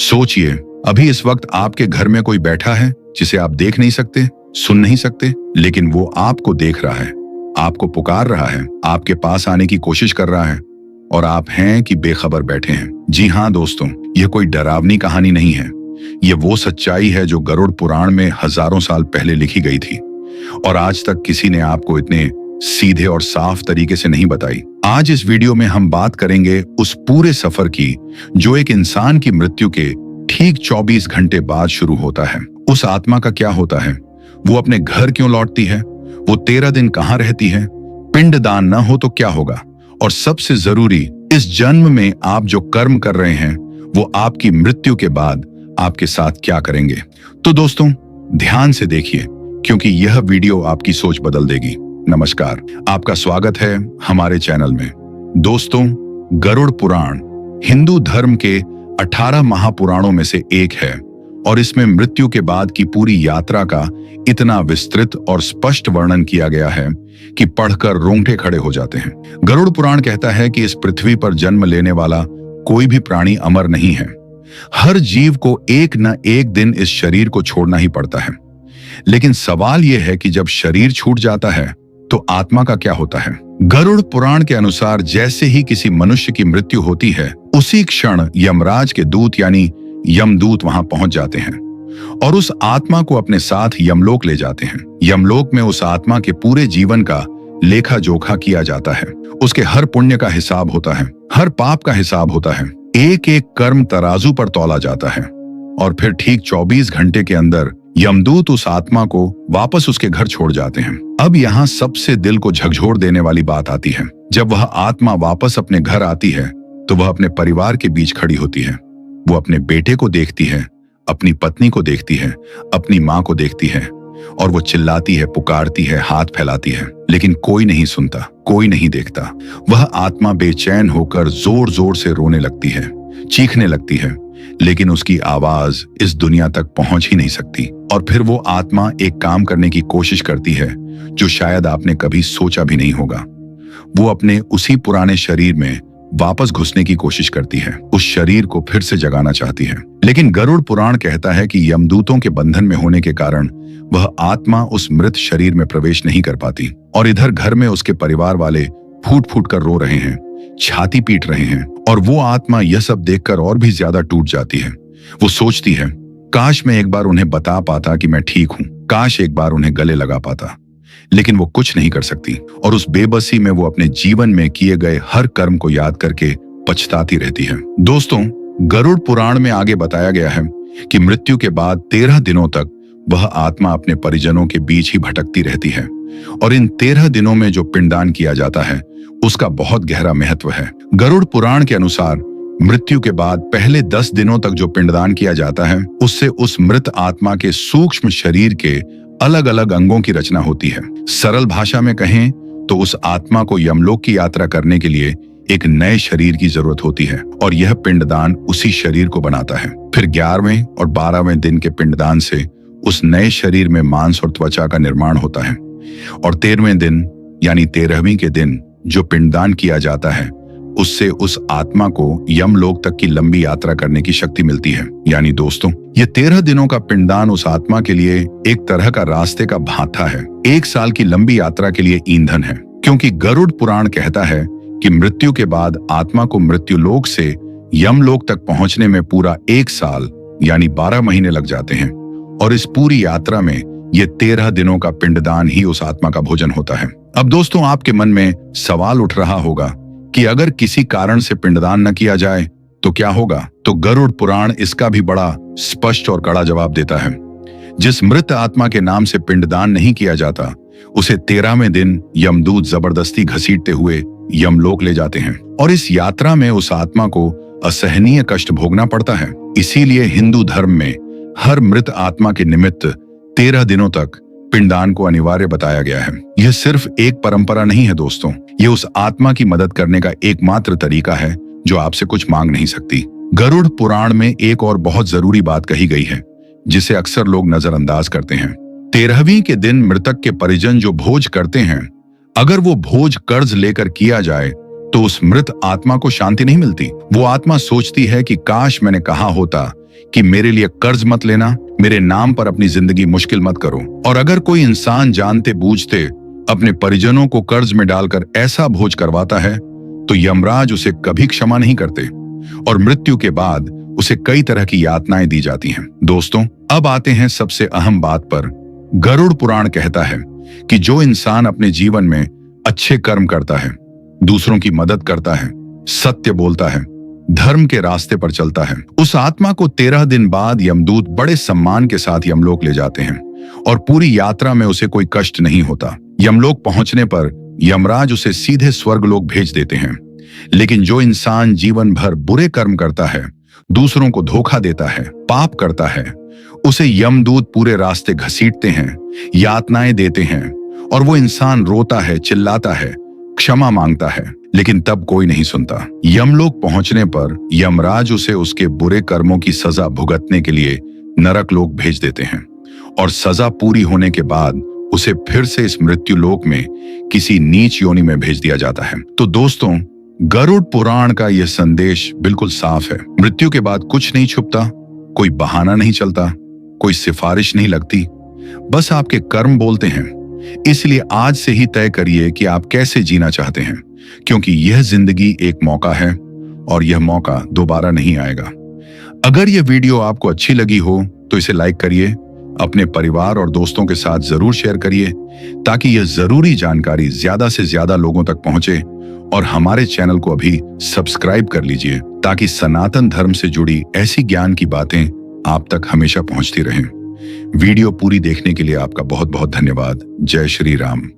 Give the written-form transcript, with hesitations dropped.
सोचिए, अभी इस वक्त आपके घर में कोई बैठा है जिसे आप देख नहीं सकते, सुन नहीं सकते, लेकिन वो आपको देख रहा है, आपको पुकार रहा है, आपके पास आने की कोशिश कर रहा है, और आप हैं कि बेखबर बैठे हैं। जी हाँ दोस्तों, यह कोई डरावनी कहानी नहीं है। ये वो सच्चाई है जो गरुड़ पुराण में हजारों साल पहले लिखी गई थी और आज तक किसी ने आपको इतने सीधे और साफ तरीके से नहीं बताई। आज इस वीडियो में हम बात करेंगे उस पूरे सफर की जो एक इंसान की मृत्यु के ठीक 24 घंटे बाद शुरू होता है। उस आत्मा का क्या होता है, वो अपने घर क्यों लौटती है, वो 13 दिन कहाँ रहती है, पिंडदान न हो तो क्या होगा, और सबसे जरूरी, इस जन्म में आप जो कर्म कर रहे हैं वो आपकी मृत्यु के बाद आपके साथ क्या करेंगे। तो दोस्तों ध्यान से देखिए, क्योंकि यह वीडियो आपकी सोच बदल देगी। नमस्कार, आपका स्वागत है हमारे चैनल में। दोस्तों, गरुड़ पुराण हिंदू धर्म के 18 महापुराणों में से एक है और इसमें मृत्यु के बाद की पूरी यात्रा का इतना विस्तृत और स्पष्ट वर्णन किया गया है कि पढ़कर रोंगटे खड़े हो जाते हैं। गरुड़ पुराण कहता है कि इस पृथ्वी पर जन्म लेने वाला कोई भी प्राणी अमर नहीं है। हर जीव को एक न एक दिन इस शरीर को छोड़ना ही पड़ता है। लेकिन सवाल यह है कि जब शरीर छूट जाता है तो आत्मा का क्या होता है। गरुड़ पुराण के अनुसार जैसे ही किसी मनुष्य की मृत्यु होती है, उसी क्षण यमराज के दूत यानी यमदूत वहां पहुंच जाते हैं और उस आत्मा को अपने साथ यमलोक ले जाते हैं। यमलोक में उस आत्मा के पूरे जीवन का लेखा जोखा किया जाता है। उसके हर पुण्य का हिसाब होता है, हर पाप का हिसाब होता है। एक एक कर्म तराजू पर तौला जाता है और फिर ठीक 24 घंटे के अंदर यमदूत उस आत्मा को वापस उसके घर छोड़ जाते हैं। अब यहाँ सबसे दिल को झकझोर देने वाली बात आती है। जब वह आत्मा वापस अपने घर आती है तो वह अपने परिवार के बीच खड़ी होती है। वो अपने बेटे को देखती है, अपनी पत्नी को देखती है, अपनी माँ को देखती है और वो चिल्लाती है, पुकारती है, हाथ फैलाती है, लेकिन कोई नहीं सुनता, कोई नहीं देखता। वह आत्मा बेचैन होकर जोर जोर से रोने लगती है, चीखने लगती है, लेकिन उसकी आवाज इस दुनिया तक पहुंच ही नहीं सकती। और फिर वो आत्मा एक काम करने की कोशिश करती है जो शायद आपने कभी सोचा भी नहीं होगा। वो अपने उसी पुराने शरीर में वापस घुसने की कोशिश करती है, उस शरीर को फिर से जगाना चाहती है। लेकिन गरुड़ पुराण कहता है कि यमदूतों के बंधन में होने के कारण वह आत्मा उस मृत शरीर में प्रवेश नहीं कर पाती और इधर घर में उसके परिवार वाले फूट फूट कर रो रहे हैं, छाती पीट रहे हैं और वो आत्मा यह सब देखकर और भी ज्यादा टूट जाती है। वो सोचती है, काश मैं एक बार उन्हें बता पाता कि मैं ठीक हूं, काश एक बार उन्हें गले लगा पाता, लेकिन वो कुछ नहीं कर सकती और उस बेबसी में वो अपने जीवन में किए गए हर कर्म को याद करके पछताती रहती है। दोस्तों, गरुड़ पुराण में आगे बताया गया है कि मृत्यु के बाद 13 दिनों तक वह आत्मा अपने परिजनों के बीच ही भटकती रहती है और इन 13 दिनों में जो पिंडदान किया जाता है उसका बहुत गहरा महत्व है। गरुड़ पुराण के अनुसार मृत्यु के बाद पहले 10 दिनों तक जो पिंडदान किया जाता है उससे उस मृत आत्मा के सूक्ष्म शरीर के अलग अलग अंगों की रचना होती है। सरल भाषा में कहें तो उस आत्मा को यमलोक की यात्रा करने के लिए एक नए शरीर की जरूरत होती है और यह पिंडदान उसी शरीर को बनाता है। फिर 11वें और 12वें दिन के पिंडदान से उस नए शरीर में मांस और त्वचा का निर्माण होता है और 13वें दिन यानी 13वीं के दिन जो पिंडदान किया जाता है उससे उस आत्मा को यमलोक तक की लंबी यात्रा करने की शक्ति मिलती है। यानी दोस्तों, ये 13 दिनों का पिंडदान उस आत्मा के लिए एक तरह का रास्ते का भाथा है, 1 साल की लंबी यात्रा के लिए ईंधन है। क्योंकि गरुड़ पुराण कहता है कि मृत्यु के बाद आत्मा को मृत्युलोक से यमलोक तक पहुंचने में पूरा 1 साल यानी 12 महीने लग जाते हैं और इस पूरी यात्रा में ये 13 दिनों का पिंडदान ही उस आत्मा का भोजन होता है। अब दोस्तों, आपके मन में सवाल उठ रहा होगा कि अगर किसी कारण से पिंडदान न किया जाए तो क्या होगा। तो गरुड़ पुराण इसका भी बड़ा स्पष्ट और कड़ा जवाब देता है। जिस मृत आत्मा के नाम से पिंडदान नहीं किया जाता उसे 13वें दिन यमदूत जबरदस्ती घसीटते हुए यमलोक ले जाते हैं और इस यात्रा में उस आत्मा को असहनीय कष्ट भोगना पड़ता है। इसीलिए हिंदू धर्म में हर मृत आत्मा के निमित्त 13 दिनों तक पिंडदान को अनिवार्य बताया गया है। यह सिर्फ एक परंपरा नहीं है दोस्तों, यह उस आत्मा की मदद करने का एकमात्र तरीका है जो आपसे कुछ मांग नहीं सकती। गरुड़ पुराण में एक और बहुत जरूरी बात कही गई है जिसे अक्सर लोग नजरअंदाज करते हैं। 13वीं के दिन मृतक के परिजन जो भोज करते हैं, अगर वो भोज कर्ज लेकर किया जाए तो उस मृत आत्मा को शांति नहीं मिलती। वो आत्मा सोचती है कि काश मैंने कहा होता कि मेरे लिए कर्ज मत लेना, मेरे नाम पर अपनी जिंदगी मुश्किल मत करो। और अगर कोई इंसान जानते बूझते अपने परिजनों को कर्ज में डालकर ऐसा भोज करवाता है तो यमराज उसे कभी क्षमा नहीं करते और मृत्यु के बाद उसे कई तरह की यातनाएं दी जाती हैं। दोस्तों, अब आते हैं सबसे अहम बात पर। गरुड़ पुराण कहता है कि जो इंसान अपने जीवन में अच्छे कर्म करता है, दूसरों की मदद करता है, सत्य बोलता है, धर्म के रास्ते पर चलता है, उस आत्मा को 13 दिन बाद यमदूत बड़े सम्मान के साथ यमलोक ले जाते हैं और पूरी यात्रा में उसे कोई कष्ट नहीं होता। यमलोक पहुंचने पर यमराज उसे सीधे स्वर्गलोक भेज देते हैं। लेकिन जो इंसान जीवन भर बुरे कर्म करता है, दूसरों को धोखा देता है, पाप करता है, उसे यमदूत पूरे रास्ते घसीटते हैं, यातनाएं देते हैं और वो इंसान रोता है, चिल्लाता है, क्षमा मांगता है, लेकिन तब कोई नहीं सुनता। यमलोक पहुंचने पर यमराज उसे उसके बुरे कर्मों की सजा भुगतने के लिए नरक लोक भेज देते हैं और सजा पूरी होने के बाद उसे फिर से इस मृत्यु लोक में किसी नीच योनि में भेज दिया जाता है। तो दोस्तों, गरुड़ पुराण का यह संदेश बिल्कुल साफ है। मृत्यु के बाद कुछ नहीं छुपता, कोई बहाना नहीं चलता, कोई सिफारिश नहीं लगती, बस आपके कर्म बोलते हैं। इसलिए आज से ही तय करिए कि आप कैसे जीना चाहते हैं, क्योंकि यह जिंदगी एक मौका है और यह मौका दोबारा नहीं आएगा। अगर यह वीडियो आपको अच्छी लगी हो तो इसे लाइक करिए, अपने परिवार और दोस्तों के साथ जरूर शेयर करिए ताकि यह जरूरी जानकारी ज्यादा से ज्यादा लोगों तक पहुंचे। और हमारे चैनल को अभी सब्सक्राइब कर लीजिए ताकि सनातन धर्म से जुड़ी ऐसी ज्ञान की बातें आप तक हमेशा पहुंचती रहें। वीडियो पूरी देखने के लिए आपका बहुत बहुत धन्यवाद। जय श्री राम।